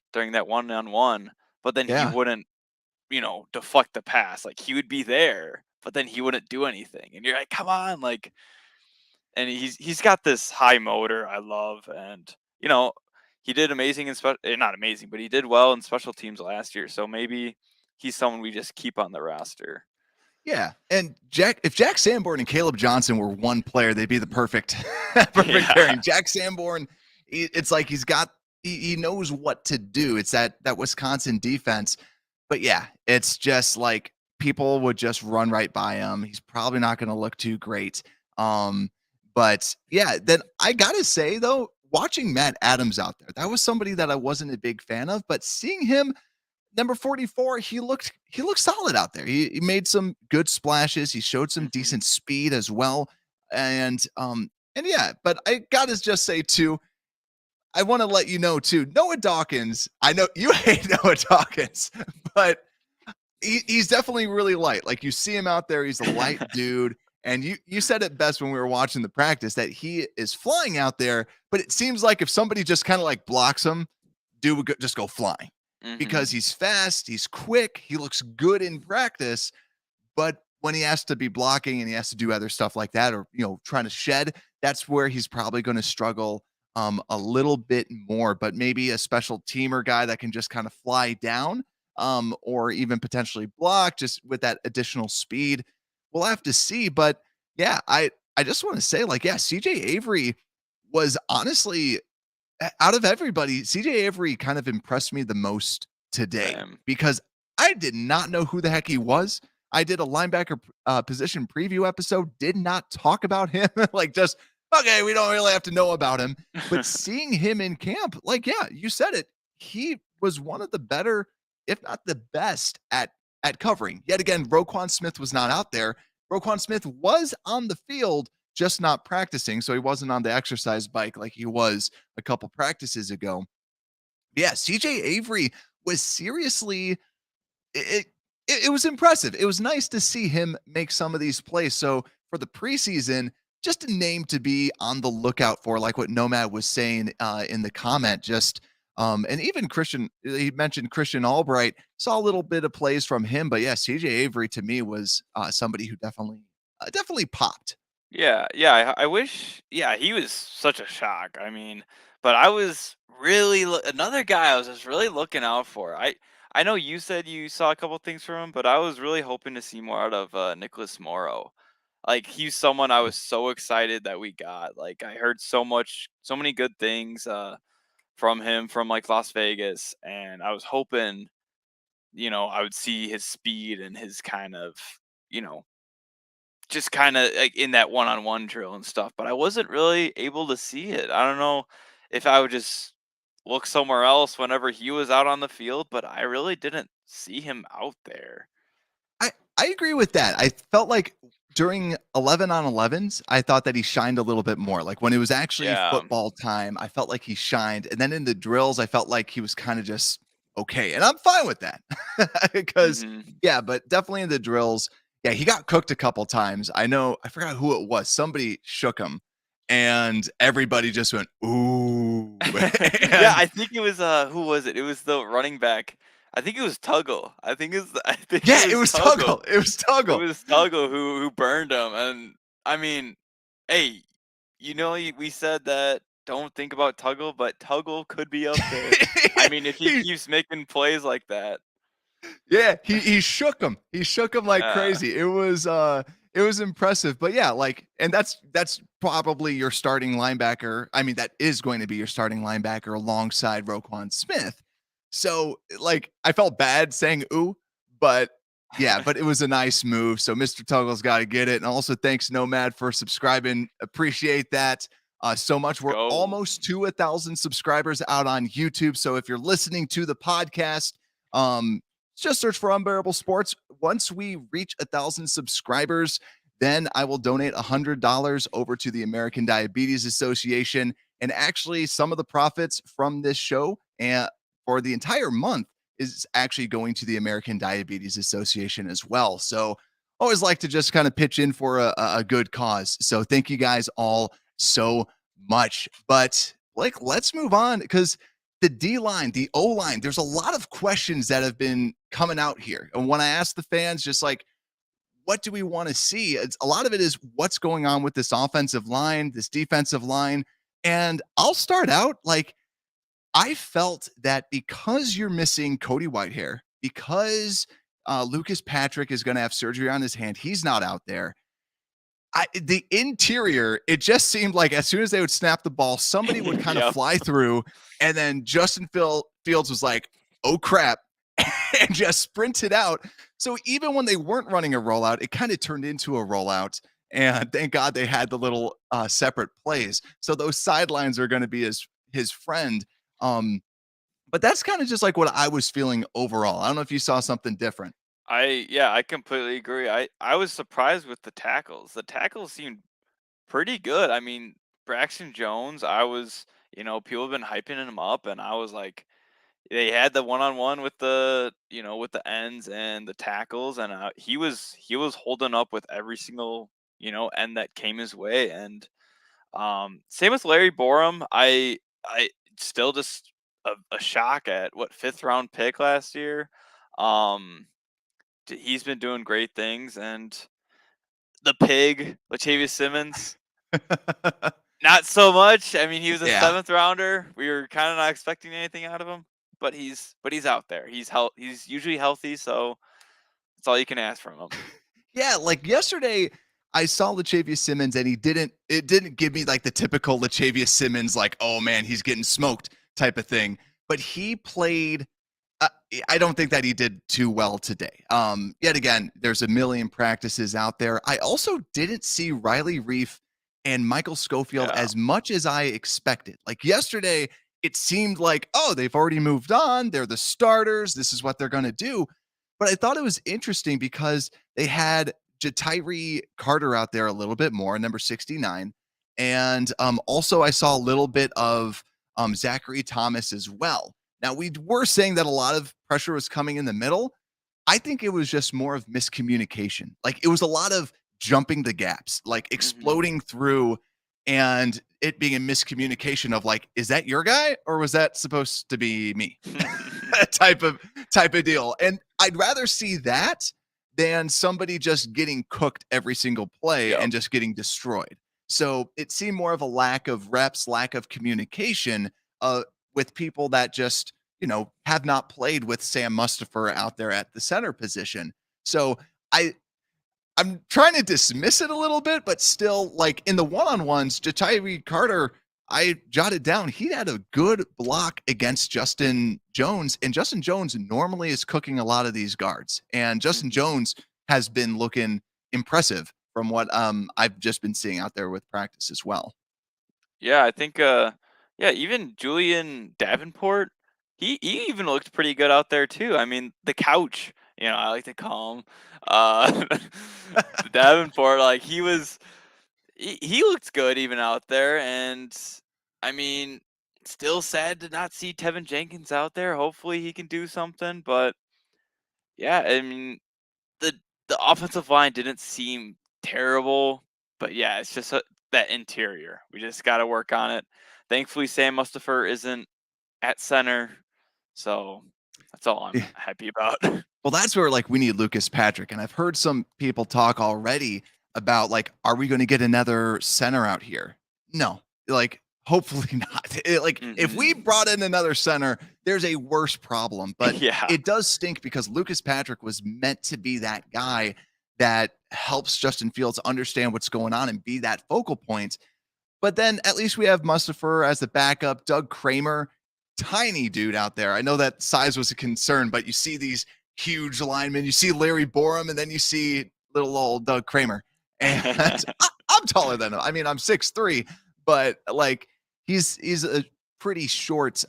one on one, but then he Yeah. wouldn't deflect the pass. Like he would be there, but then he wouldn't do anything, and you're like, come on, like. And he's got this high motor I love, and he did amazing in not amazing, but he did well in special teams last year. So maybe he's someone we just keep on the roster. Yeah, and if Jack Sanborn and Caleb Johnson were one player, they'd be the perfect perfect Yeah. pairing. Jack Sanborn, it's like he knows what to do. It's that Wisconsin defense. But yeah, it's just like people would just run right by him. He's probably not going to look too great. Um, but yeah, then I gotta say though, watching Matt Adams out there, that was somebody that I wasn't a big fan of, but seeing him number 44, he looked solid out there. He made some good splashes. He showed some Hmm. decent speed as well. And yeah, but I gotta just say too, I want to let you know too, Noah Dawkins. I know you hate Noah Dawkins, but he's definitely really light. Like you see him out there, he's a light dude. And you said it best when we were watching the practice that he is flying out there, but it seems like if somebody just kind of like blocks him, dude would just go flying because Hmm. he's fast, he's quick, he looks good in practice, but when he has to be blocking and he has to do other stuff like that, or trying to shed, that's where he's probably going to struggle a little bit more. But maybe a special teamer guy that can just kind of fly down, or even potentially block just with that additional speed. We'll have to see. But yeah, I just want to say, like, yeah, CJ Avery was honestly, out of everybody, CJ Avery kind of impressed me the most today Same. because I did not know who the heck he was. I did a linebacker position preview episode, did not talk about him. Like, just, okay, we don't really have to know about him. But seeing him in camp, like, yeah, you said it. He was one of the better, if not the best, at covering. Yet again, Roquan Smith was not out there. Roquan Smith was on the field, just not practicing. So he wasn't on the exercise bike like he was a couple practices ago. Yeah, CJ Avery was seriously, it, it was impressive. It was nice to see him make some of these plays. So for the preseason, just a name to be on the lookout for, like what Nomad was saying in the comment. Just and even Christian, he mentioned Christian Albright. Saw a little bit of plays from him, but yeah, CJ Avery to me was somebody who definitely popped. Yeah, yeah. I wish. Yeah, he was such a shock. I mean, but I was really another guy I was just really looking out for. I know you said you saw a couple things from him, but I was really hoping to see more out of Nicholas Morrow. Like he's someone I was so excited that we got. Like I heard so many good things from him from like Las Vegas, and I was hoping, I would see his speed and his kind of, you know, just kinda, like, in that one-on-one drill and stuff, but I wasn't really able to see it. I don't know if I would just look somewhere else whenever he was out on the field, but I really didn't see him out there. I agree with that. I felt like during 11 on 11s, I thought that he shined a little bit more. Like when it was actually Yeah. football time, I felt like he shined. And then in the drills, I felt like he was kind of just okay. And I'm fine with that because, Mhm. yeah, but definitely in the drills, yeah, he got cooked a couple times. I know, I forgot who it was. Somebody shook him and everybody just went, ooh. Yeah, And I think it was, who was it? It was the running back. I think it was Tuggle. I think it yeah, it was was Tuggle. Tuggle. It was It Tuggle. was Tuggle who burned him, and I mean, hey, we said that don't think about Tuggle, but Tuggle could be up there. I mean, if he he keeps making plays like that. Yeah, he shook him. He shook him like uh, crazy. It was impressive. But yeah, like, and that's probably your starting linebacker. I mean, that is going to be your starting linebacker alongside Roquan Smith. So like I felt bad saying ooh, but yeah, but it was a nice move. So Mr. Tuggle's got to get it. And also thanks Nomad for subscribing. Appreciate that so much. let's We're go. almost to 1,000 subscribers out on YouTube. So if you're listening to the podcast, um, just search for Unbearable Sports. Once we reach 1,000 subscribers, then I will donate $100 over to the American Diabetes Association. And actually, some of the profits from this show and for the entire month is actually going to the American Diabetes Association as well. So always like to just kind of pitch in for a good cause. So thank you guys all so much. But like, let's move on because the D line, the O line, there's a lot of questions that have been coming out here. And when I ask the fans, just like, what do we want to see? A lot of it is what's going on with this offensive line, this defensive line. And I'll start out like, I felt that because you're missing Cody Whitehair, because Lucas Patrick is going to have surgery on his hand, he's not out there. The interior, it just seemed like as soon as they would snap the ball, somebody would kind of Yep. fly through, and then Fields was like, "Oh crap," and just sprinted out. So even when they weren't running a rollout, it kind of turned into a rollout. And thank God they had the little separate plays. So those sidelines are going to be his friend. Um, but that's kind of just like what I was feeling overall. I don't know if you saw something different. I completely agree. I was surprised with the tackles. The tackles seemed pretty good. I mean, Braxton Jones, people have been hyping him up, and I was like, they had the one-on-one with with the ends and the tackles, and he was holding up with every single end that came his way. And same with Larry Borum. I still just a shock at what fifth round pick last year. Um, he's been doing great things, and the pig, Latavius Simmons. Not so much. I mean, he was a Yeah. 7th rounder. We were kind of not expecting anything out of him, but he's out there. He's usually healthy, so that's all you can ask from him. Yeah, like yesterday, I saw Latavius Simmons, and it didn't give me like the typical Latavius Simmons, like, oh man, he's getting smoked type of thing. But he played. Uh, I don't think that he did too well today. Yet again, there's a million practices out there. I also didn't see Riley Reiff and Michael Schofield Yeah. as much as I expected. Like yesterday, it seemed like, oh, they've already moved on. They're the starters. This is what they're going to do. But I thought it was interesting because they had Jatiri Carter out there a little bit more, number 69. And also, I saw a little bit of Zachary Thomas as well. Now, we were saying that a lot of pressure was coming in the middle. I think it was just more of miscommunication. Like, it was a lot of jumping the gaps, like Mhm. exploding through, and it being a miscommunication of like, is that your guy or was that supposed to be me? type of deal. And I'd rather see that than somebody just getting cooked every single play Yep. and just getting destroyed. So it seemed more of a lack of reps, lack of communication with people that just, have not played with Sam Mustipher out there at the center position. So I I'm trying to dismiss it a little bit, but still, like in the one-on-ones, Jatiri Carter, I jotted down, he had a good block against Justin Jones, and Justin Jones normally is cooking a lot of these guards. And Justin Mhm. Jones has been looking impressive from what I've just been seeing out there with practice as well. Yeah, I think yeah, even Julian Davenport, he even looked pretty good out there too. I mean, the couch, I like to call him. Uh Davenport, like he looked good even out there, and I mean, still sad to not see Teven Jenkins out there. Hopefully he can do something, but yeah, I mean, the the offensive line didn't seem terrible, but yeah, it's just that interior. We just got to work on it. Thankfully, Sam Mustipher isn't at center, so that's all I'm happy about. Well, that's where like we need Lucas Patrick. And I've heard some people talk already about like, are we going to get another center out here? No, like hopefully not. Like if we Hmm. brought in another center, there's a worse problem. But Yeah. it does stink because Lucas Patrick was meant to be that guy that helps Justin Fields understand what's going on and be that focal point. But then at least we have Mustipher as the backup. Doug Kramer, tiny dude out there. I know that size was a concern, but you see these huge linemen. You see Larry Borum, and then you see little old Doug Kramer. And I'm taller than him. I mean, I'm 6'3", but like he's a pretty short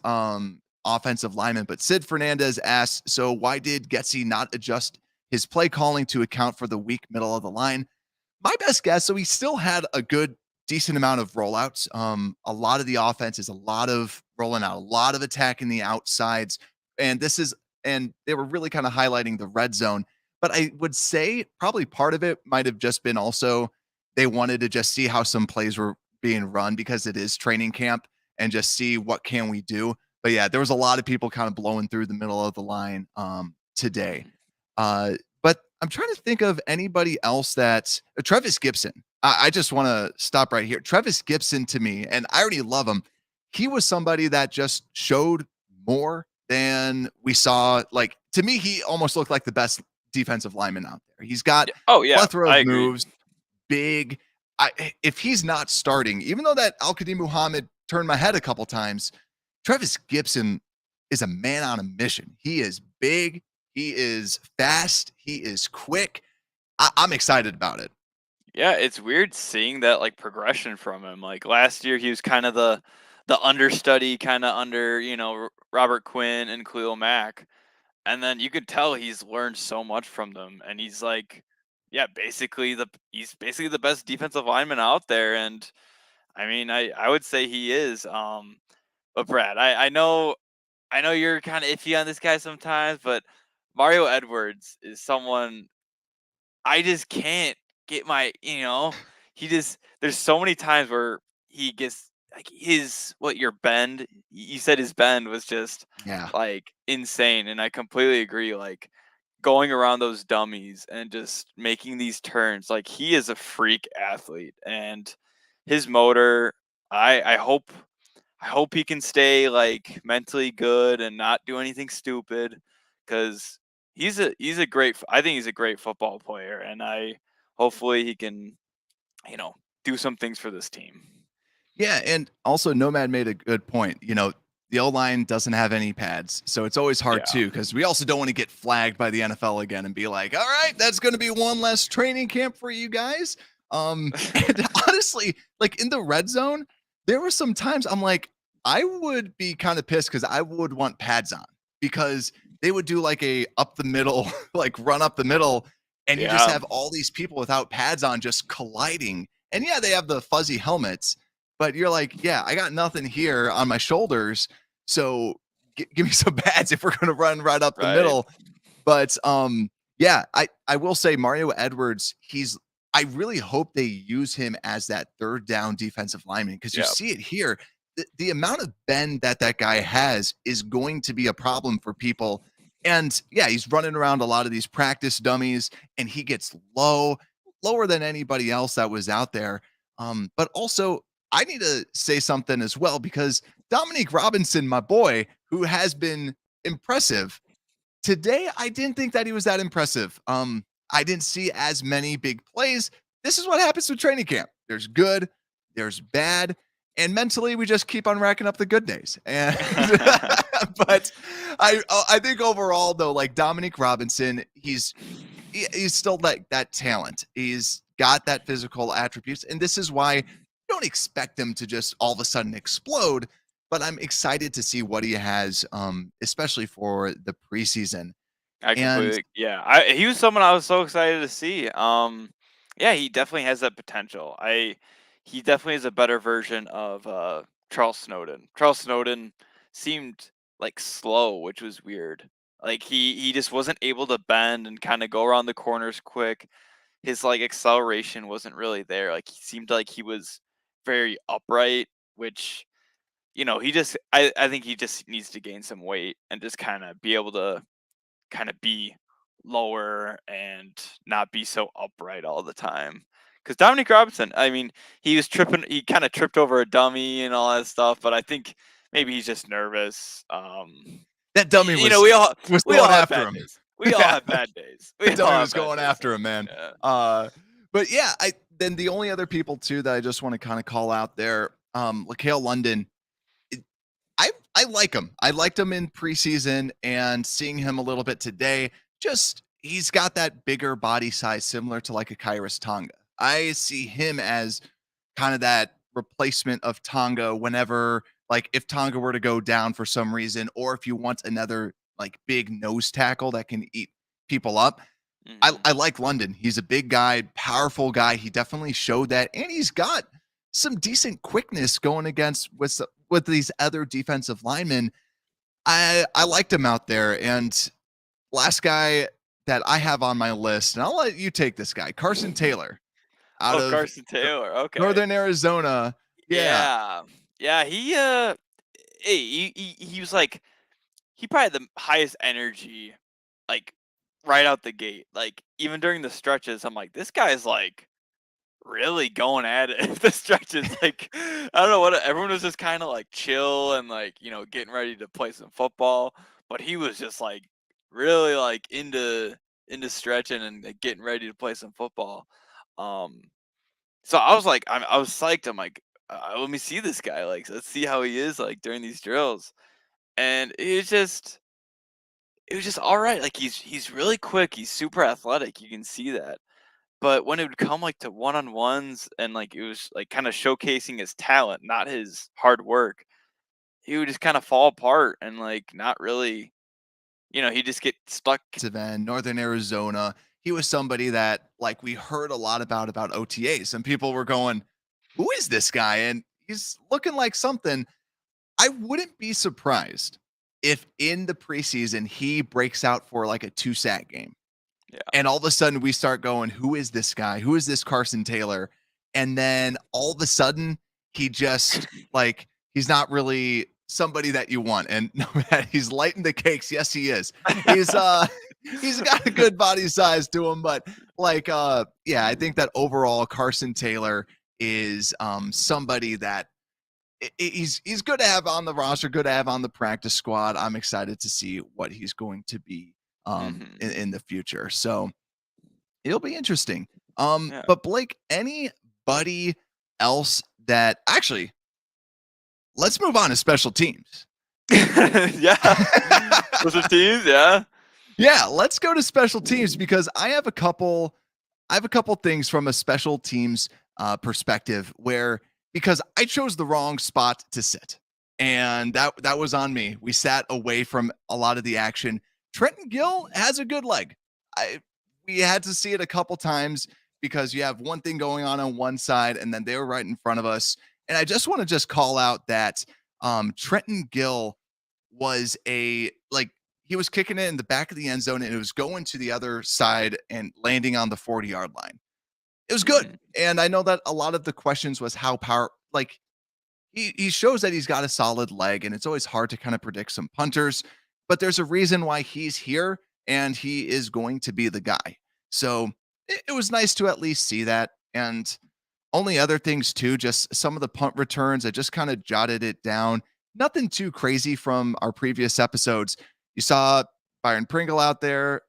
offensive lineman. But Sid Fernandez asks, so why did Getsy not adjust his play calling to account for the weak middle of the line? My best guess, so he still had a good decent amount of rollouts. A lot of the offense is a lot of rolling out, a lot of attacking the outsides. And they were really kind of highlighting the red zone. But I would say probably part of it might have just been also they wanted to just see how some plays were being run because it is training camp and just see what can we do. But yeah, there was a lot of people kind of blowing through the middle of the line today. But I'm trying to think of anybody else that Trevis Gibson. I just want to stop right here. Trevis Gibson to me, and I already love him. He was somebody that just showed more than we saw. Like to me, he almost looked like the best defensive lineman out there. He's got Yeah. Oh yeah, plethora I of agree. moves, big. If he's not starting, even though that Al Qadim Muhammad turned my head a couple times, Trevis Gibson is a man on a mission. He is big. He is fast. He is quick. I'm excited about it. Yeah, it's weird seeing that like progression from him. Like last year, he was kind of the understudy, kind of under Robert Quinn and Khalil Mack, and then you could tell he's learned so much from them, and he's like, yeah, he's basically the best defensive lineman out there, and I mean, I would say he is. But Brad, I know you're kind of iffy on this guy sometimes, but Mario Edwards is someone I just can't get he just there's so many times where he gets like your bend. You said his bend was just Yeah. like insane, and I completely agree. Like going around those dummies and just making these turns, like he is a freak athlete, and his motor, I hope he can stay like mentally good and not do anything stupid, because he's a great. I think he's a great football player, and hopefully he can, do some things for this team. Yeah, and also Nomad made a good point. The O-line doesn't have any pads, so it's always hard Yeah. too, because we also don't want to get flagged by the NFL again and be like, all right, that's going to be one less training camp for you guys. And honestly, like in the red zone, there were some times I'm like, I would be kind of pissed because I would want pads on, because they would do like a up the middle, like run up the middle, and you just Yeah. have all these people without pads on just colliding. And yeah, they have the fuzzy helmets, but you're like, yeah, I got nothing here on my shoulders. So give me some pads if we're going to run right up the Right. middle. But yeah, I will say Mario Edwards, I really hope they use him as that third down defensive lineman, because you Yep. see it here. The amount of bend that guy has is going to be a problem for people. And yeah, he's running around a lot of these practice dummies, and he gets lower than anybody else that was out there. But also, I need to say something as well, because Dominique Robinson, my boy, who has been impressive today, I didn't think that he was that impressive. I didn't see as many big plays. This is what happens with training camp. There's good, there's bad, and mentally we just keep on racking up the good days. And but I think overall though, like Dominique Robinson, he's still that talent. He's got that physical attributes, and this is why you don't expect him to just all of a sudden explode. But I'm excited to see what he has, especially for the preseason. I And completely, he was someone I was so excited to see. Yeah, he definitely has that potential. He definitely is a better version of Charles Snowden. Charles Snowden seemed like slow, which was weird. Like he just wasn't able to bend and kind of go around the corners quick. His like acceleration wasn't really there. Like he seemed like he was very upright, which I think he just needs to gain some weight and just kind of be able to kind of be lower and not be so upright all the time. Because Dominic Robinson, I mean, he kind of tripped over a dummy and all that stuff, but I think maybe he's just nervous. that dummy was We all going have after bad him. days. We all Yeah. have bad days. The We all dummy have was bad going days. after him, man. Yeah. But yeah, then the only other people too that I just want to kind of call out there, Laquelle London. I like him. I liked him in preseason, and seeing him a little bit today, just he's got that bigger body size similar to like a Kairos Tonga. I see him as kind of that replacement of Tonga whenever, like, if Tonga were to go down for some reason, or if you want another like big nose tackle that can eat people up. Mhm. I like London. He's a big guy, powerful guy. He definitely showed that, and he's got some decent quickness going against with these other defensive linemen. I liked him out there. And last guy that I have on my list, and I'll let you take this guy, Carson Taylor, out Oh, of Carson Taylor. Okay. Northern Arizona. Yeah, Yeah. Yeah. He was like, he probably had the highest energy, like right out the gate. Like even during the stretches, I'm like, this guy's like really going at it. The stretches, like I don't know what everyone was just kind of like chill and like getting ready to play some football, but he was just like really like into stretching and like, getting ready to play some football. Um, so I was like, I was psyched. I'm like, let me see this guy. Like, let's see how he is like during these drills. And it was just all right. Like he's really quick. He's super athletic. You can see that. But when it would come like to one-on-ones and like it was like kind of showcasing his talent, not his hard work, he would just kind of fall apart and like not really, he just get stuck. Teven, Northern Arizona. He was somebody that like we heard a lot about OTAs, and people were going, "Who is this guy?" And he's looking like something. I wouldn't be surprised if in the preseason he breaks out for like a 2-sack game. Yeah. And all of a sudden we start going, who is this guy? Who is this Carson Taylor? And then all of a sudden he just like, he's not really somebody that you want. And no, he's lighting the cakes. Yes, he is. He's he's got a good body size to him, but like yeah, I think that overall Carson Taylor is somebody that he's good to have on the roster, good to have on the practice squad. I'm excited to see what he's going to be in the future. So it'll be interesting. Yeah. But Blake, anybody else that actually let's move on to special teams. Yeah. Special teams, yeah. Yeah, let's go to special teams because I have a couple things from a special teams perspective where because I chose the wrong spot to sit. And that was on me. We sat away from a lot of the action. Trenton Gill has a good leg. We had to see it a couple times because you have one thing going on one side and then they were right in front of us. And I just want to just call out that Trenton Gill was he was kicking it in the back of the end zone and it was going to the other side and landing on the 40-yard line. It was good. And I know that a lot of the questions was how he shows that he's got a solid leg and it's always hard to kind of predict some punters, but there's a reason why he's here and he is going to be the guy. So it was nice to at least see that. And only other things too, just some of the punt returns, I just kind of jotted it down. Nothing too crazy from our previous episodes. You saw Byron Pringle out there.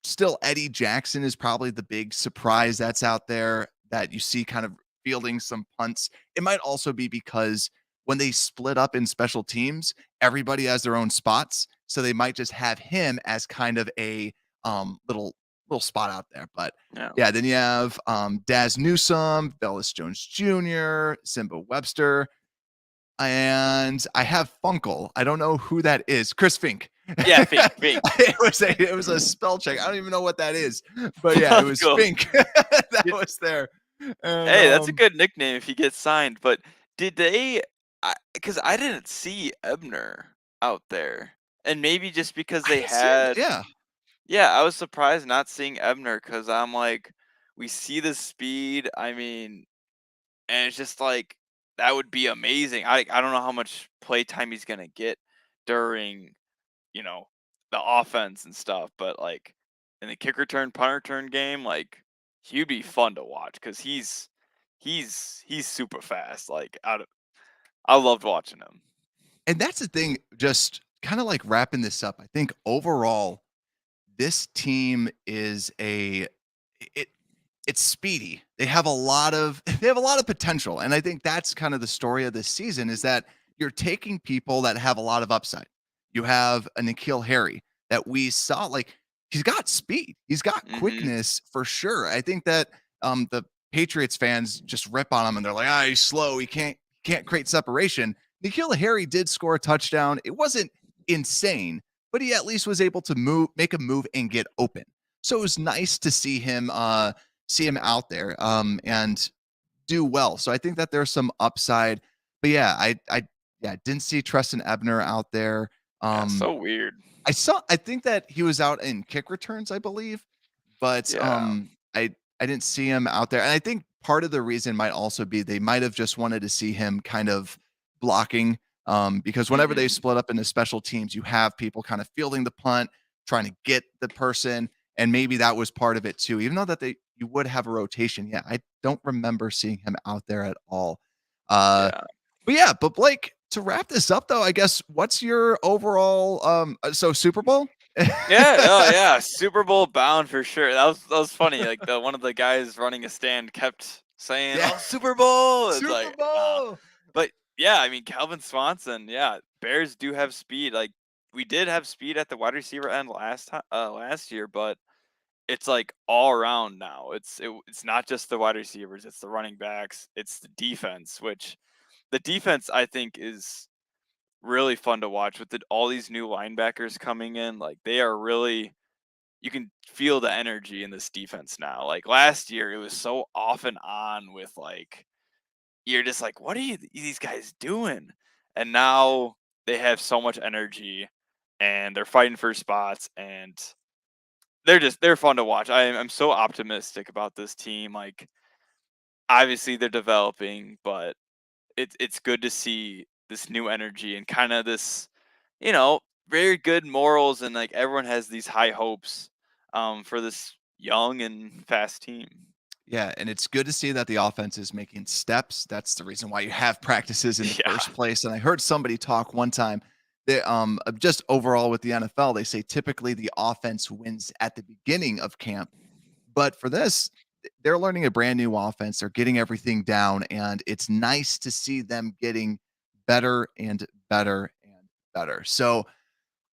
Still, Eddie Jackson is probably the big surprise that's out there that you see kind of fielding some punts. It might also be because when they split up in special teams, everybody has their own spots. So they might just have him as kind of a little spot out there. But yeah, then you have Daz Newsome, Velus Jones Jr., Simba Webster, and I have Funkel. I don't know who that is. Chris Fink. Yeah, Fink. it was a spell check. I don't even know what that is, but yeah, it was cool. Fink that was there. And, hey, that's a good nickname if he gets signed. But did they? Because I didn't see Ebner out there, and maybe just because they had, yeah, I was surprised not seeing Ebner because I'm like, we see the speed. I mean, and it's just like that would be amazing. I don't know how much play time he's gonna get during the offense and stuff, but like in the kick return, punt return game, like he'd be fun to watch because he's super fast. Like I loved watching him. And that's the thing, just kind of like wrapping this up. I think overall, this team is it's speedy. They have a lot of potential. And I think that's kind of the story of this season is that you're taking people that have a lot of upside. You have a N'Keal Harry that we saw, like he's got speed. He's got quickness for sure. I think that the Patriots fans just rip on him and they're like, he's slow. He can't create separation. N'Keal Harry did score a touchdown. It wasn't insane, but he at least was able to make a move and get open. So it was nice to see him out there and do well. So I think that there's some upside. But yeah, I didn't see Treston Ebner out there. So weird. I think that he was out in kick returns, I believe, but I didn't see him out there. And I think part of the reason might also be they might have just wanted to see him kind of blocking because whenever they split up into special teams, you have people kind of fielding the punt, trying to get the person. And maybe that was part of it too, even though that you would have a rotation. Yeah, I don't remember seeing him out there at all. But Blake, to wrap this up though, I guess what's your overall so Super Bowl? yeah, Super Bowl bound for sure. That was funny. Like one of the guys running a stand kept saying, "Oh, Super Bowl!" It's Super Bowl. But yeah, I mean Calvin Swanson. Yeah, Bears do have speed. Like we did have speed at the wide receiver end last year, but it's like all around now. It's not just the wide receivers. It's the running backs. It's the defense, which the defense I think is really fun to watch with all these new linebackers coming in. Like they are really, you can feel the energy in this defense now. Like last year, it was so off and on with like, you're just like, what are these guys doing? And now they have so much energy and they're fighting for spots and they're fun to watch. I'm so optimistic about this team. Like obviously they're developing, but it's good to see this new energy and kind of this, very good morals and like everyone has these high hopes for this young and fast team. Yeah, and it's good to see that the offense is making steps. That's the reason why you have practices in the first place. And I heard somebody talk one time that just overall with the NFL, they say typically the offense wins at the beginning of camp. But for this, they're learning a brand new offense. They're getting everything down, and it's nice to see them getting better and better and better. So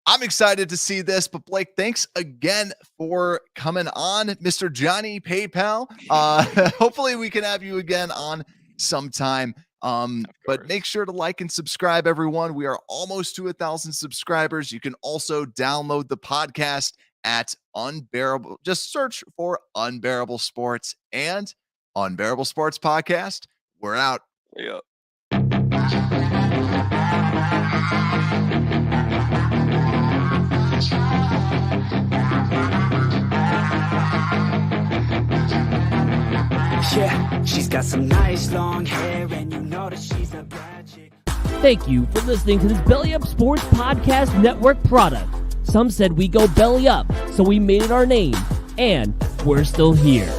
I'm excited to see this, but Blake, thanks again for coming on, Mr. Johnny PayPal. Hopefully we can have you again on sometime. But make sure to like and subscribe, everyone. We are almost to 1,000 subscribers. You can also download the podcast at Unbearable. Just search for Unbearable Sports and Unbearable Sports Podcast. We're out. Yeah. Yeah, she's got some nice long hair, and you know that she's a bad chick. Thank you for listening to this Belly Up Sports Podcast Network product. Some said we go belly up, so we made it our name, and we're still here.